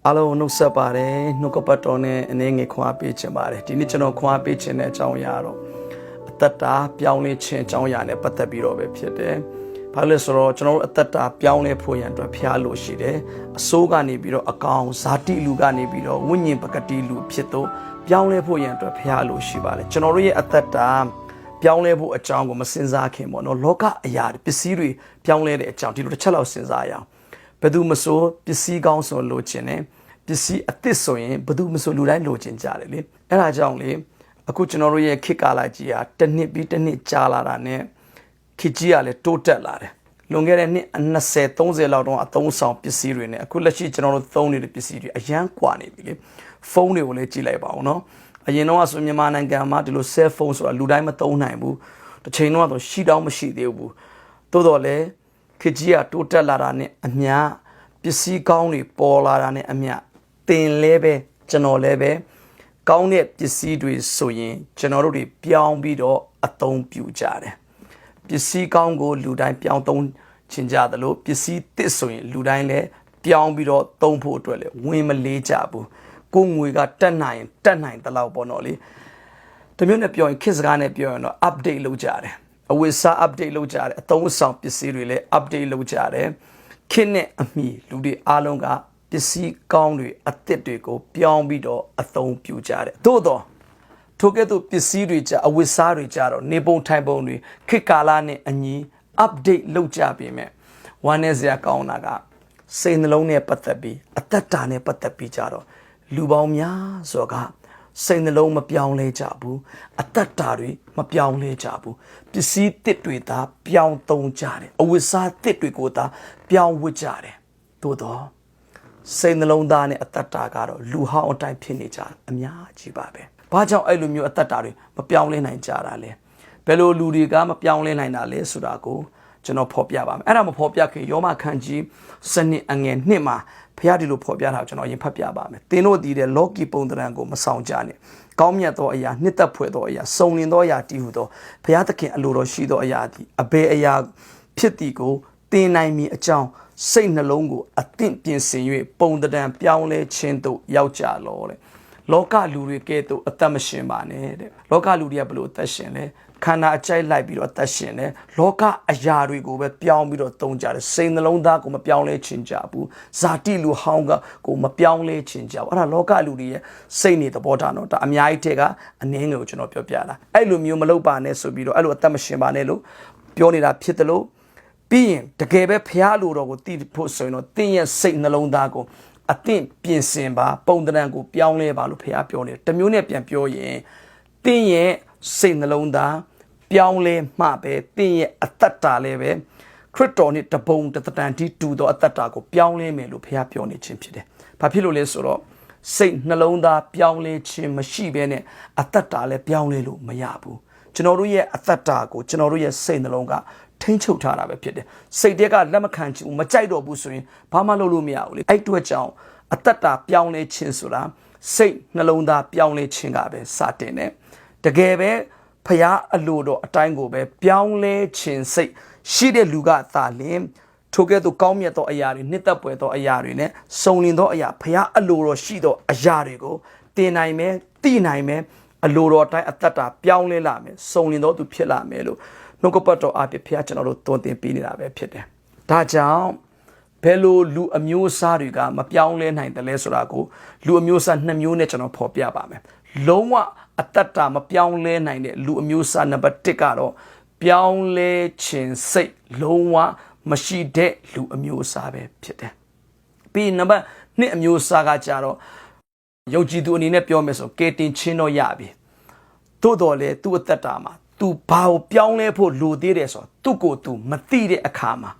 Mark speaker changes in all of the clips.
Speaker 1: အားလုံးနှုတ်ဆက်ပါတယ်နှုတ်ကပတ်တော်နဲ့အနေငယ်ခွန်အားပေးခြင်းပါတယ်ဒီနေ့ကျွန်တော်ခွန်အားပေးခြင်းတဲ့အကြောင်းအရာတော့အသက်တာပြောင်းလဲခြင်းအကြောင်းအရာနဲ့ပတ်သက်ပြီးတော့ပဲဖြစ်တယ်ဘာလို့လဲဆိုတော့ကျွန်တော်တို့အသက်တာပြောင်းလဲဖို့ရန်အတွက်ဖျားလို့ရှိတယ်အစိုးကနေပြီးတော့အကောင်ဇာတိလူကနေပြီးတော့ဝိညာဉ်ပကတိလူဖြစ်တော့ပြောင်းလဲဖို့ရန်အတွက်ဖျားလို့ရှိပါတယ်ကျွန်တော်တို့ရဲ့အသက်တာပြောင်းလဲဖို့အကြောင်းကိုမစင်စားခင်ပေါ့နော်လောကအရာပစ္စည်းတွေပြောင်းလဲတဲ့အကြောင်းဒီလိုတစ်ချက်လောက်စင်စားရအောင်ဘယ်သူမဆိုပစ္စည်းကောင်းဆိုလိုချင်တယ်ပစ္စည်းအသစ်ဆိုရင်ဘယ်သူမဆိုလူတိုင်းလိုချင်ကြတယ်လေအဲ့ဒါကြောင့်လေအခုကျွန်တော်တို့ရဲ့ခေတ်ကာလကြီးဟာတစ်နှစ်ပြီးတစ်နှစ်ကြာလာတာနဲ့ခေတ်ကြီးကလည်းတိုးတက်လာတယ်လွန်ခဲ့တဲ့နှစ်20 30လောက်တော့အသုံးဆောင်ပစ္စည်းတွေနဲ့အခုလက်ရှိကျွန်တော်တို့သုံးနေတဲ့ပစ္စည်းတွေအရန်ကွာနေပြီလေဖုန်းတွေကိုလည်းကြည့်လိုက်ပါဦးနော်အရင်တော့ဆိုမြန်မာနိုင်ငံမှာဒီလို cell phone ဆိုတာလူတိုင်းမသုံးနိုင်ဘူးတစ်ချိန်တော့ရှိတောင်းမရှိသေးဘူးတိုးတော့လေခေတ်ကြီးကတိုးတက်လာတာနဲ့အမျှပစ္စည်းကောင်းတွေပေါ်လာတာနဲ့အမျှတင်လဲပဲကျွန်တော်လည်းပဲကောင်းတဲ့ပစ္စည်းတွေဆိုရင်ကျွန်တော်တို့တွေပြောင်းပြီးတော့အသုံးပြုကြတယ်ပစ္စည်းကောင်းကိုလူတိုင်းပြောင်းသုံးချင်ကြတယ်လို့ပစ္စည်းသစ်ဆိုရင်လူတိုင်းလည်းပြောင်းပြီးတော့သုံးဖို့အတွက်လည်းဝင်မလေးကြဘူးကိုယ်ငွေကတက်နိုင်တလောက်ပေါ့နော်လေတမျိုးနဲ့ပြောရင်ခေတ်စကားနဲ့ပြောရင်တော့ update လုပ်ကြတယ်အဝိစာ update လုပ်ကြတယ်အသုံးဆောင်ပစ္စည်းတွေလည်း update လုပ်ကြတယ်ခေတ်နဲ့အမီလူတွေအားလုံးကပစ္စည်းကောင်းတွေအသစ်တွေကိုပြောင်းပြီးတော့အသုံးပြုကြတယ်သို့တော့ထိုကဲ့သို့ပစ္စည်းတွေကြအဝိစားတွေကြတော့နေပုံထိုင်ပုံတွေခေတ်ကာလနဲ့အညီ update လုပ်ကြပြီမဲ့ဝမ်းနဲ့စရာကောင်းတာကစိတ်နှလုံးနဲ့ပတ်သက်ပြီးအသက်တာနဲ့ပတ်သက်ပြီးကြတော့လူပေါင်းများဆိုကစိတ်နှလုံးမပြောင်းလဲကြဘူးအသက်တာတွေမပြောင်းလဲကြဘူးပစ္စည်းသစ်တွေသာပြောင်းသုံးကြတယ်အဝိစားသစ်တွေကိုသာပြောင်းဝတ်ကြတယ်သို့တော့စိတ်နှလုံးသားနဲ့အသက်တာကတော့လူဟောင်းအတိုင်းဖြစ်နေကြအများကြီးပါပဲ။ဘာကြောင့်အဲ့လိုမျိုးအသက်တာတွေမပြောင်းလဲနိုင်ကြတာလဲ။ဘယ်လိုလူတွေကမပြောင်းလဲနိုင်တာလဲဆိုတာကိုကျွန်တော်ဖော်ပြပါမယ်။အဲ့ဒါမဖော်ပြခင်ယောမခန်းကြီးစနစ်အငယ်2မှာဖခင်ဒီလိုဖော်ပြတာကိုကျွန်တော်အရင်ဖတ်ပြပါမယ်။သင်တို့တည်တဲ့လောကီပုံသဏ္ဍာန်ကိုမဆောင်ကြနဲ့။ကောင်းမြတ်သောအရာနှစ်သက်ဖွယ်သောအရာစုံလင်သောအရာတည်ဟူသောဖခင်သခင်အလိုတော်ရှိသောအရာသည်အဘယ်အရာဖြစ်သည်ကိုသင်နိုင်မည်အကြောင်းစိတ်နှလုံးကိုအသင့်ပြင်ဆင်၍ပုံသဏ္ဍာန်ပြောင်းလဲခြင်းသို့ရောက်ကြလောတဲ့လောကလူတွေကဲ့သို့အသက်မရှင်ပါနဲ့တဲ့လောကလူတွေကဘလို့အသက်ရှင်လဲခန္ဓာအကြိုက်လိုက်ပြီးတော့အသက်ရှင်တယ်လောကအရာတွေကိုပဲပြောင်းပြီးတော့သုံးကြတယ်စိတ်နှလုံးသားကိုမပြောင်းလဲခြင်းကြဘူးဇာတိလူဟောင်းကကိုမပြောင်းလဲခြင်းကြဘူးအဲ့ဒါလောကလူတွေရဲ့စိတ်နေသဘောထားတော့ဒါအများကြီးတဲ့ကအနည်းငယ်ကိုကျွန်တော်ပြောပြတာအဲ့လိုမျိုးမလုပ်ပါနဲ့ဆိုပြီးတော့အဲ့လိုအသက်မရှင်ပါနဲ့လို့ပြောနေတာဖြစ်တယ်လို့ပြီးရင်တကယ်ပဲဖျားလိုတော်ကိုတည်ဖို့ဆိုရင်တော့တင်းရဲ့စိတ်နှလုံးသားကိုအသင့်ပြင်ဆင်ပါပုံသဏ္ဍာန်ကိုပြောင်းလဲပါလို့ဖျားပြောနေတယ်တမျိုးနဲ့ပြန်ပြောရင်တင်းရဲ့စိတ်နှလုံးသားပြောင်းလဲမှပဲတင်းရဲ့အသက်တာလည်းပဲခရစ်တော်နဲ့တပုံတတန်တီတူသောအသက်တာကိုပြောင်းလဲမယ်လို့ဖျားပြောနေခြင်းဖြစ်တယ်။ဘာဖြစ်လို့လဲဆိုတော့စိတ်နှလုံးသားပြောင်းလဲခြင်းမရှိဘဲနဲ့အသက်တာလည်းပြောင်းလဲလို့မရဘူး။ကျွန်တော်တို့ရဲ့အသက်တာကိုကျွန်တော်တို့ရဲ့စိတ်နှလုံးကထိန်းချုပ်ထားတာပဲဖြစ်တယ်စိတ်တွေကလက်မခံချင်ဘူးမကြိုက်တော့ဘူးဆိုရင်ဘာမှလုပ်လို့မရဘူးလေအဲ့အတွက်ကြောင့်အသက်တာပြောင်းလဲခြင်းဆိုတာစိတ်နှလုံးသားပြောင်းလဲခြင်းကပဲစတင်တယ်တကယ်ပဲဖျားအလိုတော်အတိုင်းကိုပဲပြောင်းလဲခြင်းစိတ်ရှိတဲ့လူကသာလင်ထိုကဲ့သို့ကောင်းမြတ်သောအရာတွေနှစ်သက်ပွေသောအရာတွေနဲ့စုံလင်သောအရာဖျားအလိုတော်ရှိသောအရာတွေကိုတင်နိုင်မယ်သိနိုင်မယ်အလိုတော်အတိုင်းအသက်တာပြောင်းလဲလာမယ်စုံလင်သောသူဖြစ်လာမယ်လို့နှုတ်ကပတ်တော်အပြည့်ဖျားကျွန်တော်တို့တွင်တင်ပေးနေတာပဲဖြစ်တယ်။ဒါကြောင့်ဘယ်လိုလူအမျိုးအစားတွေကမပြောင်းလဲနိုင်တယ်လဲဆိုတာကိုလူအမျိုးအစား2မျိုးနဲ့ကျွန်တော်ဖော်ပြပါမယ်။လုံးဝအတ္တတာမပြောင်းလဲနိုင်တဲ့လူအမျိုးအစားနံပါတ်1ကတော့ပြောင်းလဲခြင်းစိတ်လုံးဝမရှိတဲ့လူအမျိုးအစားပဲဖြစ်တယ်။ပြီးနံပါတ်2အမျိုးအစားကကြတော့ယုံကြည်သူအနေနဲ့ပြောမယ်ဆိုကယ်တင်ခြင်းတော့ရပြီ။သို့တော်လေသူ့အတ္တတာမှာသူဘာကိုပြောင်းလဲဖို့လိုသေးတယ်ဆိုတော့သူ့ကိုသူမသိတဲ့အခါမှာ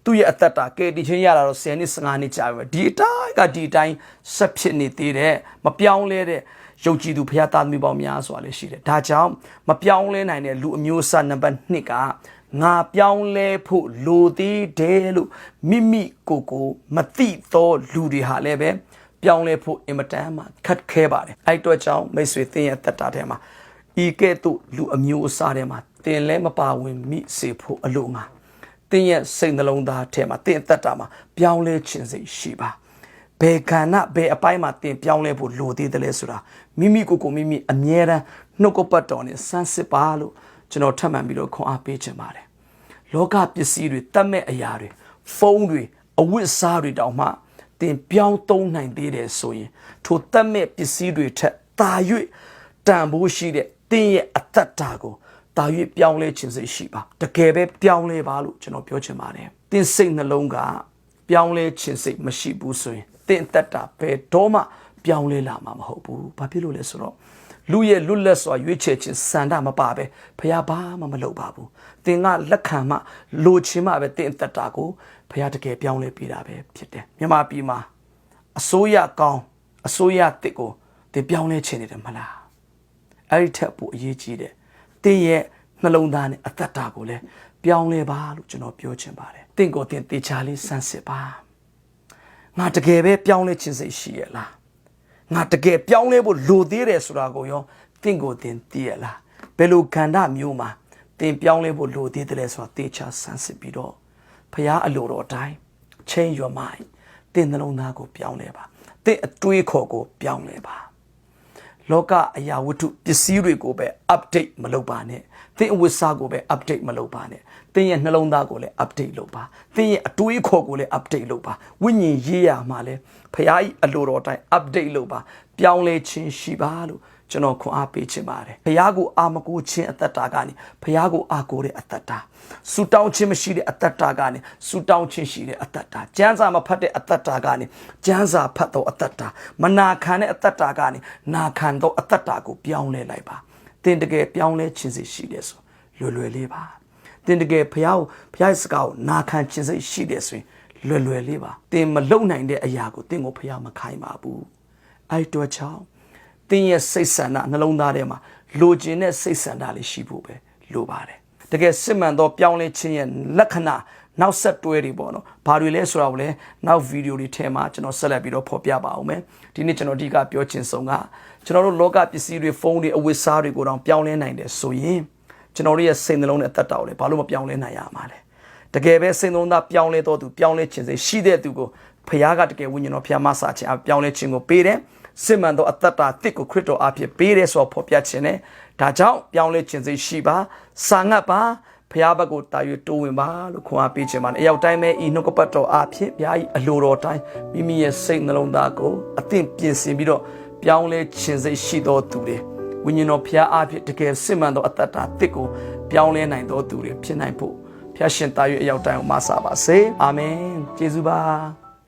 Speaker 1: သူ့ရဲ့အသက်တာကဲတည်ခြင်းရတာတော့10နှစ်15နှစ်ကြာပြီဒီအတိုင်းဆက်ဖြစ်နေသေးတယ်မပြောင်းလဲတဲ့ယုံကြည်သူဖခင်သားသမီးပေါင်းများစွာလည်းရှိတယ်ဒါကြောင့်မပြောင်းလဲနိုင်တဲ့လူအမျိုးအစားနံပါတ်2ကငါပြောင်းလဲဖို့လိုသေးတယ်လို့မိမိကိုမသိသောလူတွေဟာလည်းပဲပြောင်းလဲဖို့အင်မတန်မှခက်ခဲပါတယ်အဲ့အတွက်ကြောင့်မိတ်ဆွေသင်ရဲ့အသက်တာထဲမှာဤကဲ့သို့လူအမျိုးအစားထဲမှာတင်လဲမပါဝင်မိစေဖို့အလိုမှာတင်းရဲ့စိတ်နှလုံးသားထဲမှာတင်းအသက်တာမှာပြောင်းလဲခြင်းစိတ်ရှိပါဘ ဘေကဏဘေအပိုင်းမှာတင်ပြောင်းလဲဖို့လိုသေးတယ်လဲဆိုတာမိမိကိုမိမိအမြဲတမ်းနှုတ်ကပတ်တော်နဲ့စမ်းစစ်ပါလို့ကျွန်တော်ထပ်မံပြီးတော့ခွန်အားပေးချင်ပါတယ်လောကပစ္စည်းတွေတတ်မဲ့အရာတွေဖုန်းတွေအဝတ်အစားတွေတောင်မှတင်ပြောင်းသုံးနိုင်သေးတယ်ဆိုရင်ထိုတတ်မဲ့ပစ္စည်းတွေထက်တာ၍တန်ဖိုးရှိတဲ့တင်းရဲ့အသက်တာကိုတာ၍ပြောင်းလဲခြင်းစိတ်ရှိပါတကယ်ပဲပြောင်းလဲပါလို့ကျွန်တော်ပြောချင်ပါတယ်တင်းစိတ်နှလုံးကပြောင်းလဲခြင်းစိတ်မရှိဘူးဆိုရင်တင်းသက်တာဘယ်တော့မှပြောင်းလဲလာမှာမဟုတ်ဘူးဘာဖြစ်လို့လဲဆိုတော့လူရဲ့လွတ်လပ်စွာရွေးချယ်ခြင်းစံတမပါပဲဖះဘာမှမလုပ်ပါဘူးတင်းကလက်ခံမှလိုချင်မှပဲတင်းသက်တာကိုဖះတကယ်ပြောင်းလဲပေးတာပဲဖြစ်တယ်မြန်မာပြည်မှာအစိုးရကောင်းအစိုးရတစ်ကိုတင်းပြောင်းလဲခြင်းနေတယ်မလားအဲ့ဒီထက်ပိုအရေးကြီးတယ်တင်းရဲ့နှလုံးသားနဲ့အသက်တာကိုလည်းပြောင်းလဲပါလို့ကျွန်တော်ပြောချင်ပါတယ်တင်းကိုတင်းတေချာလေးစမ်းစစ်ပါငါတကယ်ပဲပြောင်းလဲခြင်းစိတ်ရှိရဲ့လားငါတကယ်ပြောင်းလဲဖို့လိုသေးတယ်ဆိုတာကိုရောတင်းကိုတင်းသိရလားဘယ်လိုခန္ဓာမျိုးမှာတင်းပြောင်းလဲဖို့လိုသေးတယ်လဲဆိုတာတေချာစမ်းစစ်ပြီးတော့ဖះအလိုတော်အတိုင်း change your mind တင်းနှလုံးသားကိုပြောင်းလဲပါတင်းအတွေးခေါ်ကိုပြောင်းလဲပါလောကအရာဝတ္ထုပစ္စည်းတွေကိုပဲ update မလုပ်ပါနဲ့သင်အဝတ်စားကိုပဲ update မလုပ်ပါနဲ့သင်ရဲ့နှလုံးသားကိုလည်း update လုပ်ပါသင်ရဲ့အတွေးခေါ်ကိုလည်း update လုပ်ပါဝိညာဉ်ရေးရာမှာလည်းဖခင်၏အလိုတော်တိုင်း update လုပ်ပါပြောင်းလဲခြင်းရှိပါလို့ကျွန်တော်ခွန်အားပေးချင်ပါတယ်ဖခင်ကိုအာမကိုခြင်းအသက်တာကနေဖခင်ကိုအာကိုတဲ့အသက်တာဆူတောင်းခြင်းမရှိတဲ့အသက်တာကနေဆူတောင်းခြင်းရှိတဲ့အသက်တာကျမ်းစာမဖတ်တဲ့အသက်တာကနေကျမ်းစာဖတ်သောအသက်တာမနာခံတဲ့အသက်တာကနေနာခံသောအသက်တာကိုပြောင်းလဲလိုက်ပါသင်တကယ်ပြောင်းလဲခြင်းစိတ်ရှိတယ်ဆိုလွယ်လွယ်လေးပါသင်တကယ်ဖခင်စကားကိုနာခံခြင်းစိတ်ရှိတယ်ဆိုရင်လွယ်လွယ်လေးပါသင်မလုံနိုင်တဲ့အရာကိုသင်ကိုဖခင်မခိုင်းပါဘူးအဲ့တော့ချောင်းသင်ရဲ့စိတ်ဆန္ဒနှလုံးသားထဲမှာလိုချင်တဲ့စိတ်ဆန္ဒလေးရှိဖို့ပဲလိုပါတယ်တကယ်စစ်မှန်သောပြောင်းလဲခြင်းရဲ့လက္ခဏာနောက်ဆက်တွဲတွေပေါ့နော်ဘာတွေလဲဆိုတာကိုလည်းနောက်ဗီဒီယိုတွေထဲမှာကျွန်တော်ဆက်လက်ပြီးတော့ဖော်ပြပါအောင်မယ်ဒီနေ့ကျွန်တော်အဓိကပြောချင်ဆုံးကကျွန်တော်တို့လောကပစ္စည်းတွေဖုန်းတွေအဝတ်စားတွေကိုတောင်ပြောင်းလဲနိုင်တယ်ဆိုရင်ကျွန်တော်တို့ရဲ့စိတ်နှလုံးနဲ့အသက်တာကိုလည်းဘာလို့မပြောင်းလဲနိုင်ရမှာလဲတကယ်ပဲစိတ်နှလုံးသားပြောင်းလဲတော့သူပြောင်းလဲခြင်းစိတ်ရှိတဲ့သူကိုဖခင်ကတကယ်ဝိညာဉ်တော်ဖျားမဆာခြင်းအပြောင်းလဲခြင်းကိုပေးတယ်စစ်မှန်သောအသက်တာတစ်ကိုခရစ်တော်အဖြစ်ပေးတယ်ဆိုတော့ဖော်ပြခြင်းနဲ့ဒါကြောင့်ပြောင်းလဲခြင်းစိတ်ရှိပါစာငတ်ပါဖျားဘက်ကိုတာ၍တိုးဝင်ပါလို့ခွန်အားပေးခြင်းပါနဲ့အရောက်တိုင်းပဲဤနှုတ်ကပတ်တော်အဖြစ်ဘုရား၏အလိုတော်တိုင်းမိမိရဲ့စိတ်နှလုံးသားကိုအသင့်ပြင်ဆင်ပြီးတော့ပြောင်းလဲခြင်းစိတ်ရှိသောသူတွေဝိညာဉ်တော်ဖျားအဖြစ်တကယ်စစ်မှန်သောအသက်တာတစ်ကိုပြောင်းလဲနိုင်သောသူတွေဖြစ်နိုင်ဖို့ဖျားရှင်တာ၍အရောက်တိုင်းကိုမဆာပါစေအာမင်ကျေးဇူးပါ